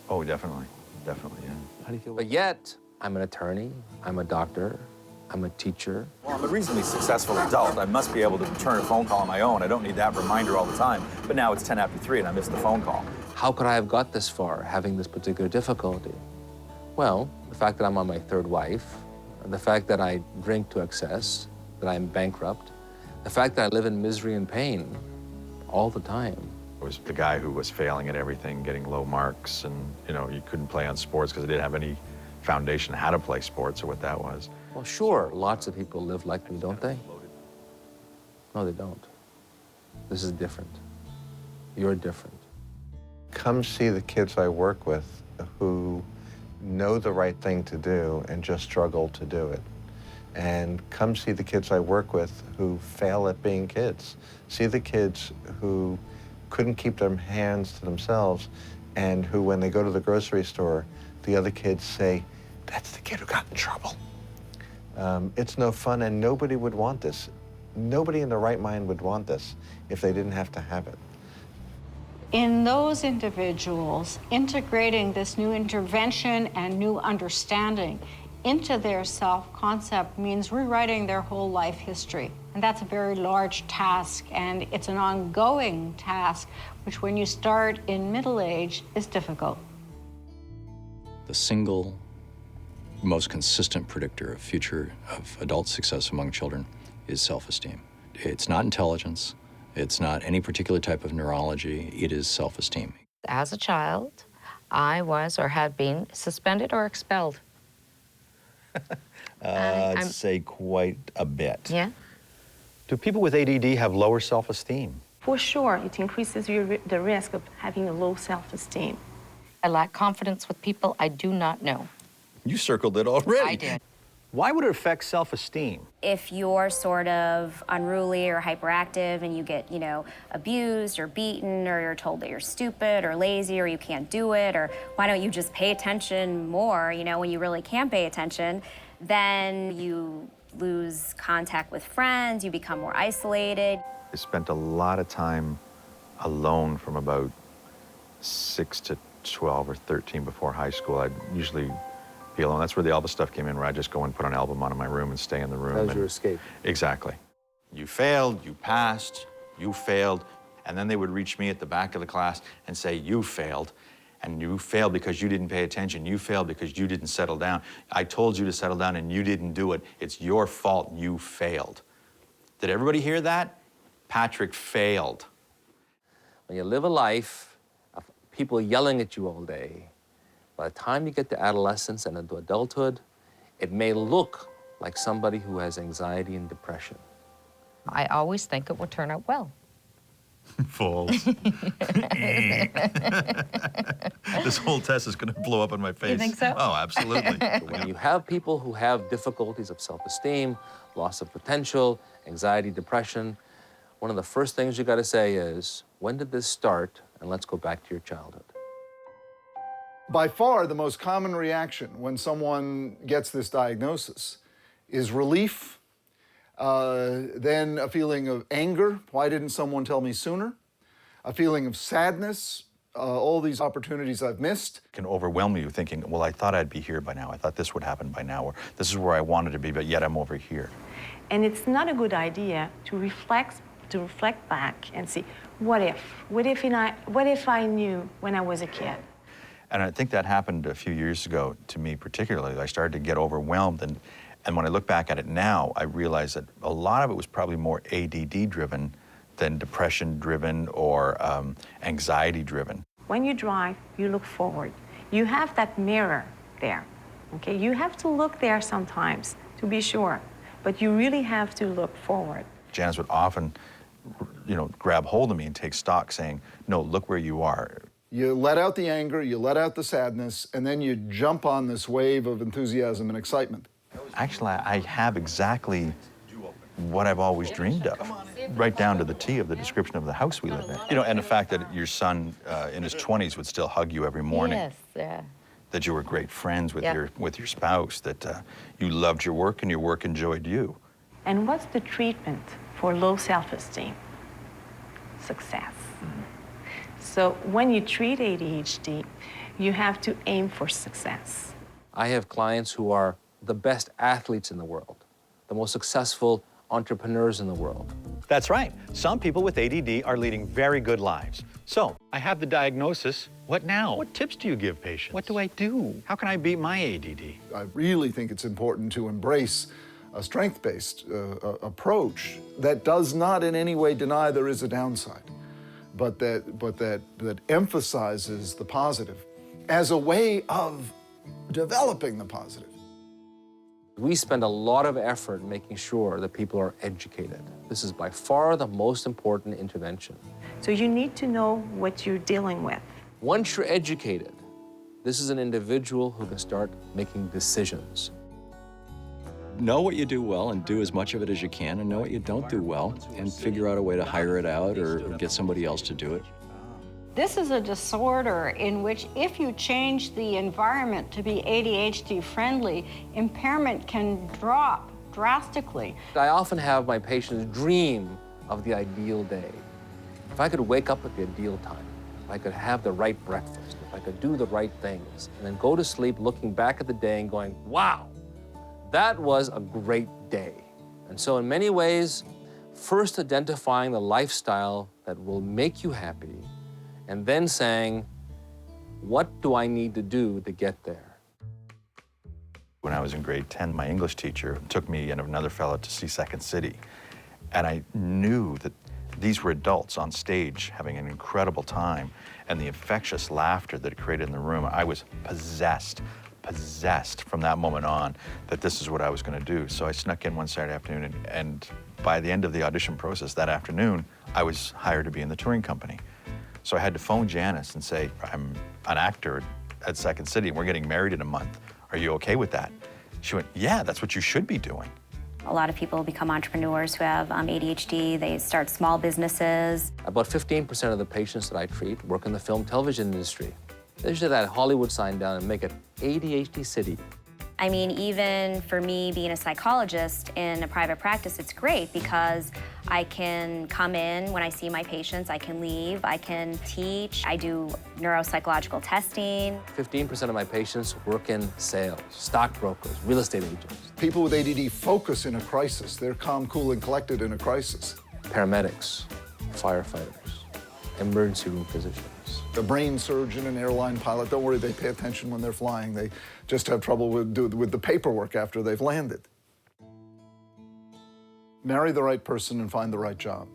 Oh, definitely, definitely, yeah. How do you feel? But yet, I'm an attorney, I'm a doctor, I'm a teacher. Well, I'm a reasonably successful adult. I must be able to return a phone call on my own. I don't need that reminder all the time. But now it's 10 after 3 and I missed the phone call. How could I have got this far, having this particular difficulty? Well, the fact that I'm on my 3rd wife, the fact that I drink to excess, that I'm bankrupt, the fact that I live in misery and pain all the time. I was the guy who was failing at everything, getting low marks, and you know, you couldn't play on sports because I didn't have any foundation how to play sports or what that was. Well, sure, lots of people live like me, don't they? No, they don't. This is different. You're different. Come see the kids I work with who know the right thing to do and just struggle to do it. And come see the kids I work with who fail at being kids. See the kids who couldn't keep their hands to themselves and who, when they go to the grocery store, the other kids say, that's the kid who got in trouble. It's no fun, and nobody would want this. Nobody in their right mind would want this if they didn't have to have it. In those individuals, integrating this new intervention and new understanding into their self-concept means rewriting their whole life history. And that's a very large task, and it's an ongoing task, which when you start in middle age is difficult. The single most consistent predictor of future of adult success among children is self-esteem. It's not intelligence. It's not any particular type of neurology. It is self-esteem. As a child, I was or had been suspended or expelled. I'd say quite a bit. Yeah. Do people with ADD have lower self-esteem? For sure, it increases the risk of having a low self-esteem. I lack confidence with people I do not know. You circled it already. I did. Why would it affect self-esteem? If you're sort of unruly or hyperactive and you get, you know, abused or beaten, or you're told that you're stupid or lazy or you can't do it, or why don't you just pay attention more, you know, when you really can pay attention, then you lose contact with friends, you become more isolated. I spent a lot of time alone from about 6 to 12 or 13 before high school. I'd usually be alone. That's where the Elvis stuff came in, where I just go and put an album on in my room and stay in the room. That was your escape. Exactly. You failed, you passed, you failed, and then they would reach me at the back of the class and say, you failed, and you failed because you didn't pay attention. You failed because you didn't settle down. I told you to settle down and you didn't do it. It's your fault you failed. Did everybody hear that? Patrick failed. When you live a life of people yelling at you all day, by the time you get to adolescence and into adulthood, it may look like somebody who has anxiety and depression. I always think it will turn out well. False. This whole test is going to blow up in my face. You think so? Oh, absolutely. When you have people who have difficulties of self-esteem, loss of potential, anxiety, depression, one of the first things you got to say is, when did this start? And let's go back to your childhood. By far, the most common reaction when someone gets this diagnosis is relief, then a feeling of anger, why didn't someone tell me sooner? A feeling of sadness, all these opportunities I've missed. Can overwhelm you thinking, well, I thought I'd be here by now. I thought this would happen by now, or this is where I wanted to be, but yet I'm over here. And it's not a good idea to reflect back and see, what if? What if I knew when I was a kid? And I think that happened a few years ago to me particularly. I started to get overwhelmed, and when I look back at it now, I realize that a lot of it was probably more ADD-driven than depression-driven or anxiety-driven. When you drive, you look forward. You have that mirror there, okay? You have to look there sometimes to be sure, but you really have to look forward. Janice would often, you know, grab hold of me and take stock saying, no, look where you are. You let out the anger, you let out the sadness, and then you jump on this wave of enthusiasm and excitement. Actually, I have exactly what I've always dreamed of, right down to the T of the description of the house we live in. You know, and the fact that your son in his 20s would still hug you every morning. Yes, yeah. That you were great friends with, Yeah. your spouse, that you loved your work and your work enjoyed you. And what's the treatment for low self-esteem? Success. So when you treat ADHD, you have to aim for success. I have clients who are the best athletes in the world, the most successful entrepreneurs in the world. That's right. Some people with ADD are leading very good lives. So, I have the diagnosis. What now? What tips do you give patients? What do I do? How can I beat my ADD? I really think it's important to embrace a strength-based approach that does not in any way deny there is a downside, but that emphasizes the positive as a way of developing the positive. We spend a lot of effort making sure that people are educated. This is by far the most important intervention. So you need to know what you're dealing with. Once you're educated, this is an individual who can start making decisions. Know what you do well and do as much of it as you can, and know what you don't do well and figure out a way to hire it out or get somebody else to do it. This is a disorder in which if you change the environment to be ADHD friendly, impairment can drop drastically. I often have my patients dream of the ideal day. If I could wake up at the ideal time, if I could have the right breakfast, if I could do the right things, and then go to sleep looking back at the day and going, wow, that was a great day. And so in many ways, first identifying the lifestyle that will make you happy, and then saying, what do I need to do to get there? When I was in grade 10, my English teacher took me and another fellow to see Second City. And I knew that these were adults on stage having an incredible time, and the infectious laughter that it created in the room, I was possessed from that moment on that this is what I was going to do. So I snuck in one Saturday afternoon, and by the end of the audition process that afternoon, I was hired to be in the touring company. So I had to phone Janice and say, I'm an actor at Second City, and we're getting married in a month. Are you okay with that? She went, yeah, that's what you should be doing. A lot of people become entrepreneurs who have ADHD. They start small businesses. About 15% of the patients that I treat work in the film television industry. They should have that Hollywood sign down and make it ADHD City. I mean, even for me being a psychologist in a private practice, it's great because I can come in when I see my patients, I can leave, I can teach, I do neuropsychological testing. 15% of my patients work in sales, stockbrokers, real estate agents. People with ADD focus in a crisis. They're calm, cool, and collected in a crisis. Paramedics, firefighters, emergency room physicians. A brain surgeon, an airline pilot, don't worry, they pay attention when they're flying. They just have trouble with the paperwork after they've landed. Marry the right person and find the right job.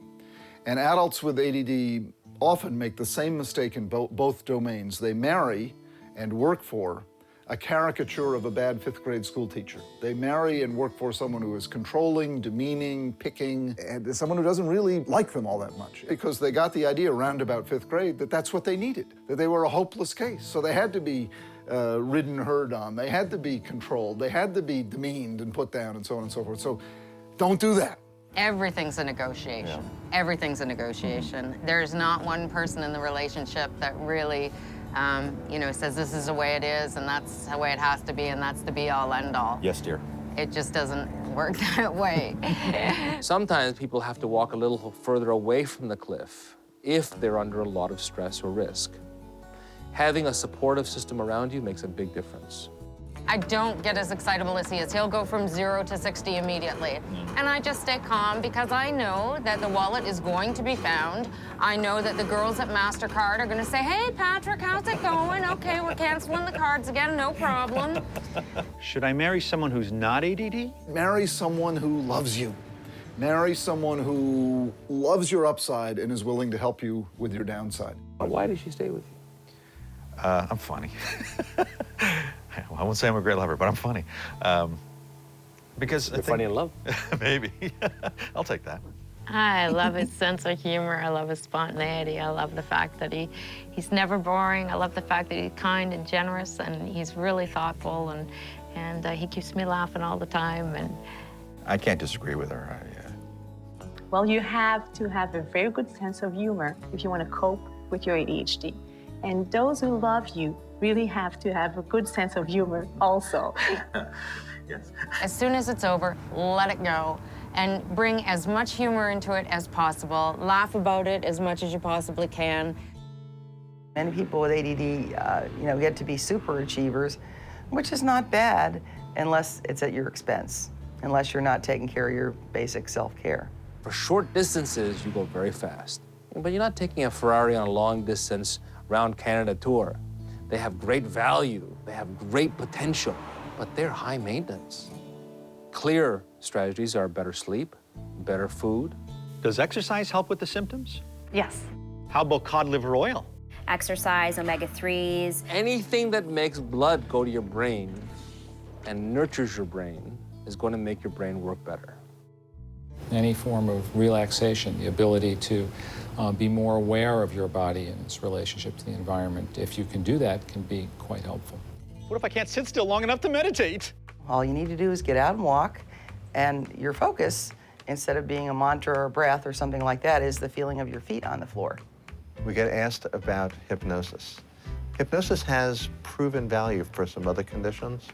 And adults with ADD often make the same mistake in both domains. They marry and work for a caricature of a bad fifth-grade school teacher. They marry and work for someone who is controlling, demeaning, picking, and someone who doesn't really like them all that much because they got the idea around about fifth grade that that's what they needed, that they were a hopeless case. So they had to be ridden herd on. They had to be controlled. They had to be demeaned and put down and so on and so forth. So don't do that. Everything's a negotiation. Yeah. Everything's a negotiation. Mm-hmm. There's not one person in the relationship that really says this is the way it is and that's the way it has to be and that's the be-all, end-all. Yes, dear. It just doesn't work that way. Sometimes people have to walk a little further away from the cliff if they're under a lot of stress or risk. Having a supportive system around you makes a big difference. I don't get as excitable as he is. He'll go from 0 to 60 immediately. And I just stay calm because I know that the wallet is going to be found. I know that the girls at MasterCard are gonna say, hey, Patrick, how's it going? Okay, we're canceling the cards again, no problem. Should I marry someone who's not ADD? Marry someone who loves you. Marry someone who loves your upside and is willing to help you with your downside. Why did she stay with you? I'm funny. I won't say I'm a great lover, but I'm funny. Because you're funny in love? Maybe. I'll take that. I love his sense of humor. I love his spontaneity. I love the fact that he's never boring. I love the fact that he's kind and generous, and he's really thoughtful, and he keeps me laughing all the time. And I can't disagree with her. Well, you have to have a very good sense of humor if you want to cope with your ADHD. And those who love you really have to have a good sense of humor also. Yes. As soon as it's over, let it go and bring as much humor into it as possible. Laugh about it as much as you possibly can. Many people with ADD, get to be super achievers, which is not bad unless it's at your expense, unless you're not taking care of your basic self-care. For short distances, you go very fast. But you're not taking a Ferrari on a long distance round Canada tour. They have great value, they have great potential, but they're high maintenance. Clear strategies are better sleep, better food. Does exercise help with the symptoms? Yes. How about cod liver oil? Exercise, omega-3s. Anything that makes blood go to your brain and nurtures your brain is going to make your brain work better. Any form of relaxation, the ability to be more aware of your body and its relationship to the environment, if you can do that, can be quite helpful. What if I can't sit still long enough to meditate? All you need to do is get out and walk, and your focus, instead of being a mantra or a breath or something like that, is the feeling of your feet on the floor. We get asked about hypnosis. Hypnosis has proven value for some other conditions,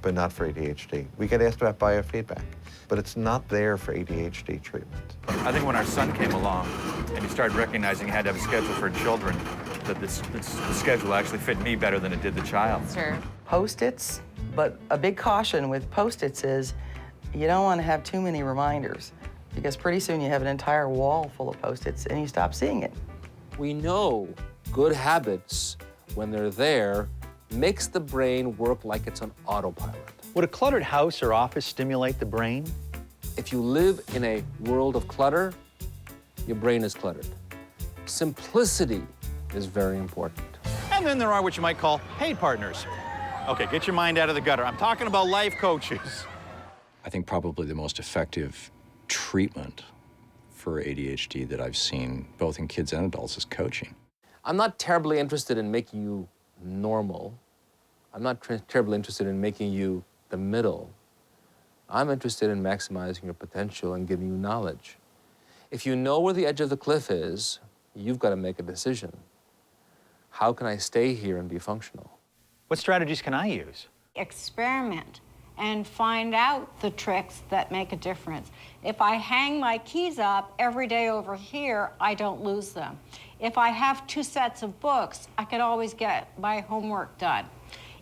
but not for ADHD. We get asked about biofeedback, but it's not there for ADHD treatment. I think when our son came along and he started recognizing he had to have a schedule for children, that this schedule actually fit me better than it did the child. Sure. Post-its, but a big caution with Post-its is you don't want to have too many reminders because pretty soon you have an entire wall full of Post-its and you stop seeing it. We know good habits, when they're there, makes the brain work like it's on autopilot. Would a cluttered house or office stimulate the brain? If you live in a world of clutter, your brain is cluttered. Simplicity is very important. And then there are what you might call paid partners. Okay, get your mind out of the gutter. I'm talking about life coaches. I think probably the most effective treatment for ADHD that I've seen, both in kids and adults, is coaching. I'm not terribly interested in making you normal. I'm not terribly interested in making you the middle. I'm interested in maximizing your potential and giving you knowledge. If you know where the edge of the cliff is, you've got to make a decision. How can I stay here and be functional? What strategies can I use? Experiment and find out the tricks that make a difference. If I hang my keys up every day over here, I don't lose them. If I have 2 sets of books, I could always get my homework done.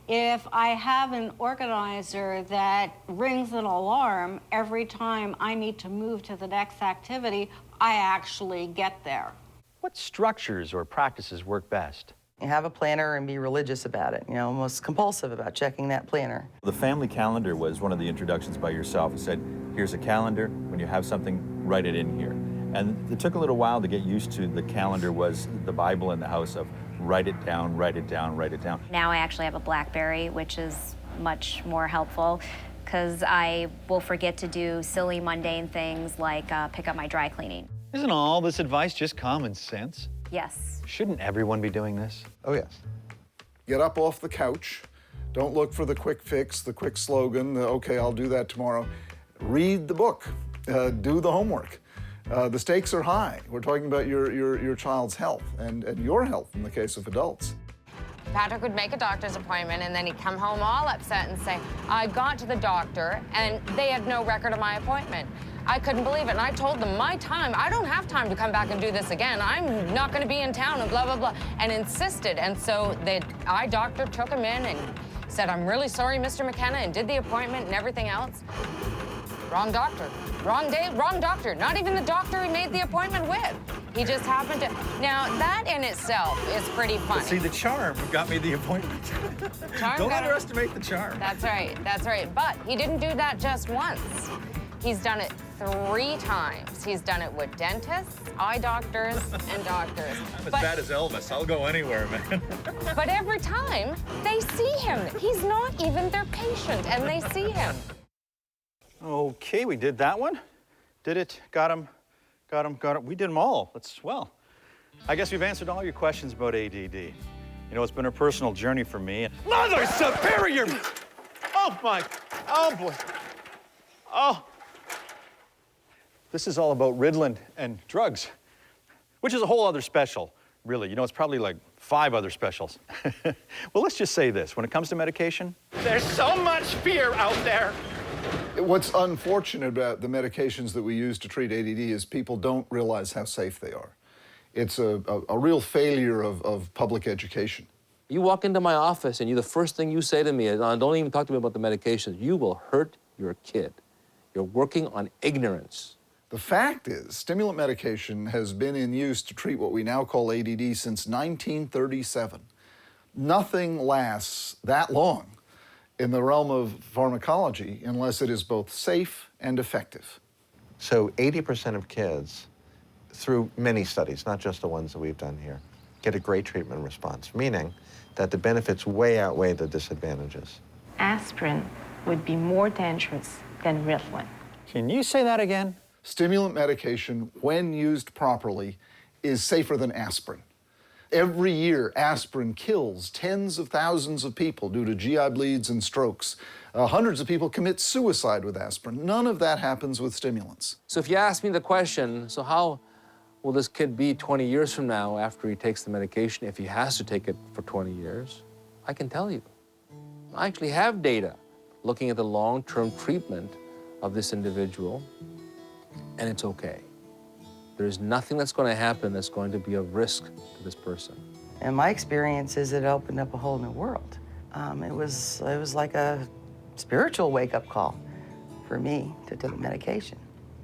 If I have an organizer that rings an alarm every time I need to move to the next activity, I actually get there. What structures or practices work best? You have a planner and be religious about it, almost compulsive about checking that planner. The family calendar was one of the introductions by yourself. It said, here's a calendar. When you have something, write it in here. And it took a little while to get used to the calendar was the Bible in the house of write it down, write it down, write it down. Now I actually have a BlackBerry, which is much more helpful because I will forget to do silly, mundane things like pick up my dry cleaning. Isn't all this advice just common sense? Yes. Shouldn't everyone be doing this? Oh, yes. Get up off the couch. Don't look for the quick fix, the quick slogan, okay, I'll do that tomorrow. Read the book. Do the homework. The stakes are high. We're talking about your child's health and your health in the case of adults. Patrick would make a doctor's appointment, and then he'd come home all upset and say, I got to the doctor, and they had no record of my appointment. I couldn't believe it, and I told them my time, I don't have time to come back and do this again. I'm not gonna be in town, and blah, blah, blah, and insisted. And so the eye doctor took him in and said, I'm really sorry, Mr. McKenna, and did the appointment and everything else. Wrong doctor, wrong day, wrong doctor. Not even the doctor he made the appointment with. He just happened to. Now, that in itself is pretty funny. But see, the charm got me the appointment. Don't underestimate the charm. That's right, that's right. But he didn't do that just once. He's done it 3 times. He's done it with dentists, eye doctors, and doctors. I'm as bad as Elvis. I'll go anywhere, man. But every time, they see him. He's not even their patient, and they see him. Okay, we did that one. Did it, got him. We did them all. Well, I guess we've answered all your questions about ADD. You know, it's been a personal journey for me. Mother superior! Oh boy. Oh. This is all about Ritalin and drugs, which is a whole other special, really. You know, it's probably like 5 other specials. Well, let's just say this. When it comes to medication, there's so much fear out there. What's unfortunate about the medications that we use to treat ADD is people don't realize how safe they are. It's a real failure of public education. You walk into my office and the first thing you say to me is, don't even talk to me about the medications. You will hurt your kid. You're working on ignorance. The fact is, stimulant medication has been in use to treat what we now call ADD since 1937. Nothing lasts that long in the realm of pharmacology unless it is both safe and effective. So 80% of kids, through many studies, not just the ones that we've done here, get a great treatment response, meaning that the benefits way outweigh the disadvantages. Aspirin would be more dangerous than Ritalin. Can you say that again? Stimulant medication, when used properly, is safer than aspirin. Every year, aspirin kills tens of thousands of people due to GI bleeds and strokes. Hundreds of people commit suicide with aspirin. None of that happens with stimulants. So if you ask me the question, so will this kid be 20 years from now after he takes the medication, if he has to take it for 20 years? I can tell you. I actually have data looking at the long-term treatment of this individual, and it's okay. There's nothing that's going to happen that's going to be a risk to this person. And my experience is it opened up a whole new world. It was like a spiritual wake-up call for me to take medication.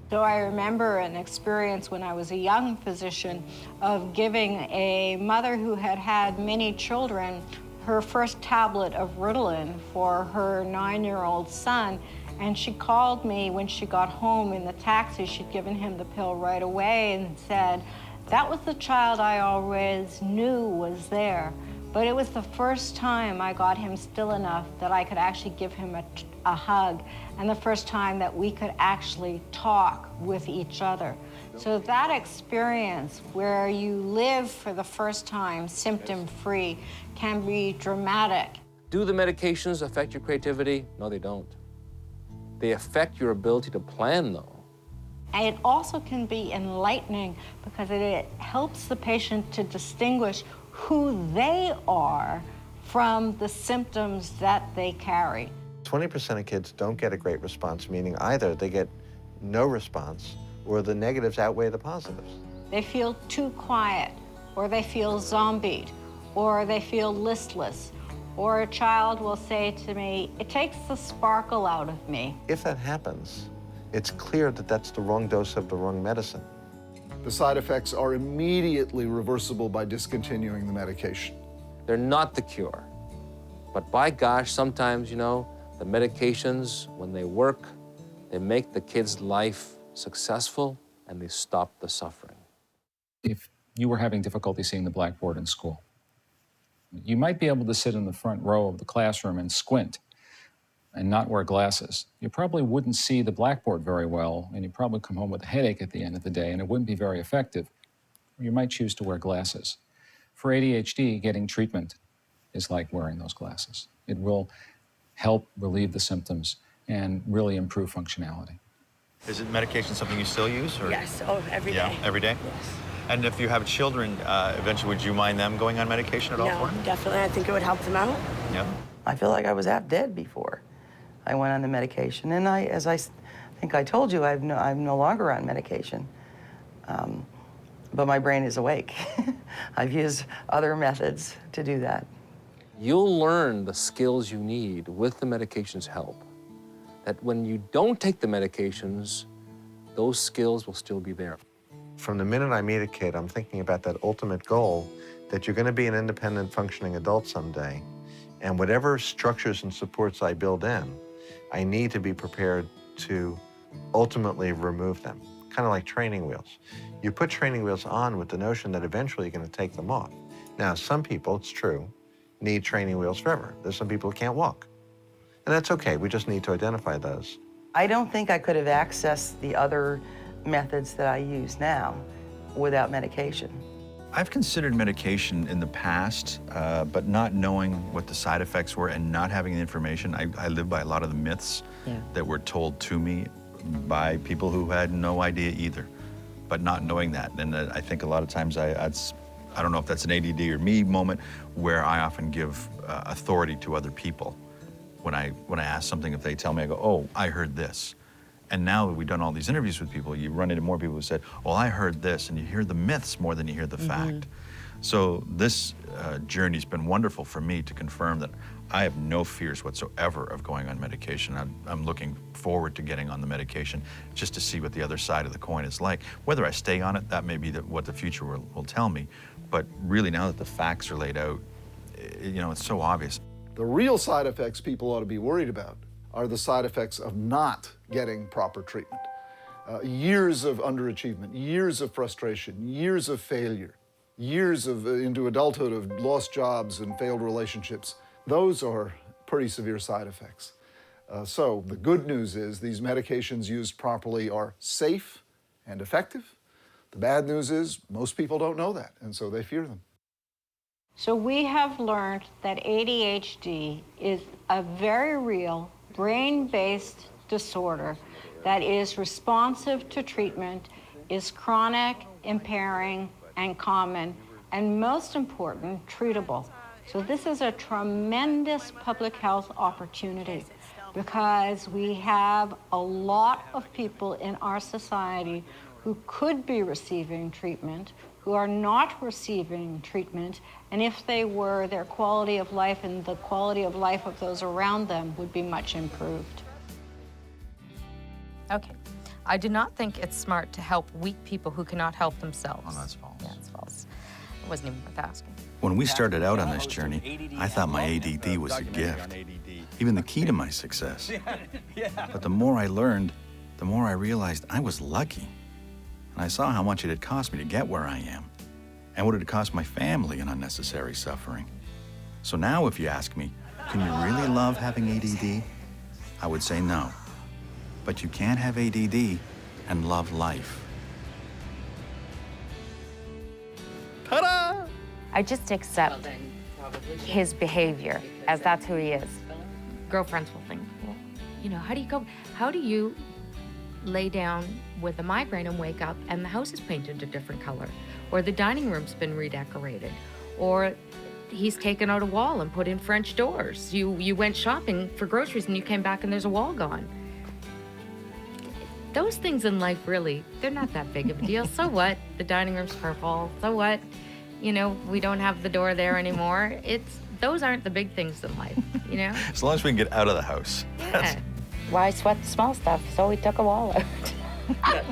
So I remember an experience when I was a young physician of giving a mother who had had many children her first tablet of Ritalin for her 9-year-old son. And she called me when she got home in the taxi. She'd given him the pill right away and said, that was the child I always knew was there. But it was the first time I got him still enough that I could actually give him a hug, and the first time that we could actually talk with each other. So that experience where you live for the first time symptom-free can be dramatic. Do the medications affect your creativity? No, they don't. They affect your ability to plan, though. And it also can be enlightening because it helps the patient to distinguish who they are from the symptoms that they carry. 20% of kids don't get a great response, meaning either they get no response or the negatives outweigh the positives. They feel too quiet, or they feel zombied, or they feel listless, or a child will say to me, it takes the sparkle out of me. If that happens, it's clear that that's the wrong dose of the wrong medicine. The side effects are immediately reversible by discontinuing the medication. They're not the cure. But by gosh, sometimes, you know, the medications, when they work, they make the kid's life successful and they stop the suffering. If you were having difficulty seeing the blackboard in school, you might be able to sit in the front row of the classroom and squint and not wear glasses. You probably wouldn't see the blackboard very well, and you'd probably come home with a headache at the end of the day, and it wouldn't be very effective. You might choose to wear glasses. For ADHD, getting treatment is like wearing those glasses. It will help relieve the symptoms and really improve functionality. Is it medication something you still use? Or? Yes, every day. Yeah, every day? Yes. And if you have children, eventually, would you mind them going on medication at all for them? No, definitely. I think it would help them out. Yeah. I feel like I was half dead before I went on the medication. And as I think I told you, I'm no longer on medication. But my brain is awake. I've used other methods to do that. You'll learn the skills you need with the medication's help. That when you don't take the medications, those skills will still be there. From the minute I meet a kid, I'm thinking about that ultimate goal, that you're going to be an independent, functioning adult someday. And whatever structures and supports I build in, I need to be prepared to ultimately remove them. Kind of like training wheels. You put training wheels on with the notion that eventually you're going to take them off. Now, some people, it's true, need training wheels forever. There's some people who can't walk. And that's okay. We just need to identify those. I don't think I could have accessed the other methods that I use now without medication. I've considered medication in the past, but not knowing what the side effects were and not having the information. I live by a lot of the myths that were told to me by people who had no idea either, but not knowing that. And I think a lot of times I don't know if that's an ADD or me moment where I often give authority to other people. When I ask something, if they tell me, I go, oh, I heard this. And now that we've done all these interviews with people, you run into more people who said, well, I heard this, and you hear the myths more than you hear the fact. So this journey's been wonderful for me to confirm that I have no fears whatsoever of going on medication. I'm looking forward to getting on the medication just to see what the other side of the coin is like. Whether I stay on it, that may be what the future will tell me. But really, now that the facts are laid out, you know, it's so obvious. The real side effects people ought to be worried about are the side effects of not getting proper treatment. Years of underachievement, years of frustration, years of failure, years of into adulthood of lost jobs and failed relationships. Those are pretty severe side effects. So the good news is these medications used properly are safe and effective. The bad news is most people don't know that, and so they fear them. So we have learned that ADHD is a very real brain-based disorder that is responsive to treatment is chronic, impairing, and common, and most important, treatable. So this is a tremendous public health opportunity because we have a lot of people in our society who could be receiving treatment, who are not receiving treatment, and if they were, their quality of life and the quality of life of those around them would be much improved. Okay. I do not think it's smart to help weak people who cannot help themselves. Oh, that's false. Yeah, it's false. It wasn't even worth asking. When we started out on this journey, I thought my ADD was a gift, even the key to my success. But the more I learned, the more I realized I was lucky. And I saw how much it had cost me to get where I am, and what it had cost my family in unnecessary suffering. So now if you ask me, can you really love having ADD? I would say no. But you can have ADD and love life. Ta-da! I just accept his behavior as that's who he is. Girlfriends will think, well, you know, how do you lay down with a migraine and wake up and the house is painted a different color, or the dining room's been redecorated, or he's taken out a wall and put in French doors. You went shopping for groceries and you came back and there's a wall gone. Those things in life, really, they're not that big of a deal. So what? The dining room's purple. So what? You know, we don't have the door there anymore. Those aren't the big things in life, you know? As long as we can get out of the house. Yeah. Why sweat the small stuff? So we took a wall out.